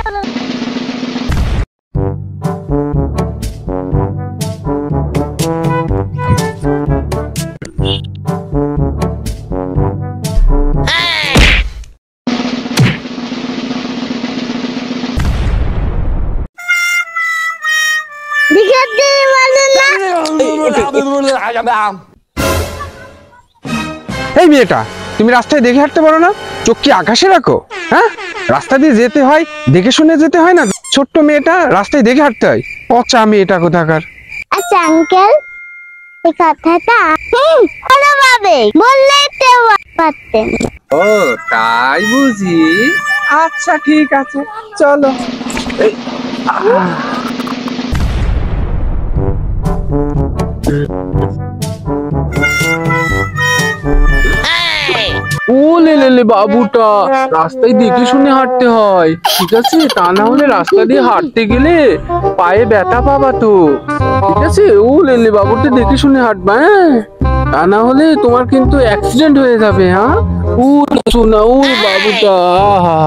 এই মেয়েটা, তুমি রাস্তায় দেখে হাঁটতে পারো না? চোখ কি আকাশে রাখো? হ্যাঁ, রাস্তা দিয়ে যেতে হয়, দেখে শুনে যেতে হয় না? ছোট্ট মেয়েটা, রাস্তায় দেখে হাঁটতে হয়। পচা মেয়েটা কোথাকার। আচ্ছা আঙ্কেল, এই কথাটা ভালোভাবে বললেই তো পারতেন। ও তাই বুঝি? আচ্ছা ঠিক আছে, চলো। ও লে বাবুটা, রাস্তায় দেখে শুনে হাঁটতে হয়, ঠিক আছে? তা না হলে রাস্তা দিয়ে হাঁটতে গেলে পায়ে ব্যথা পাবা তো, ঠিক আছে? ও লে বাবুটা দেখে শুনে হাঁটবা, হ্যাঁ? তা না হলে তোমার কিন্তু অ্যাক্সিডেন্ট হয়ে যাবে। হ্যাঁ, ও শোনা, ও বাবুটা, আহা।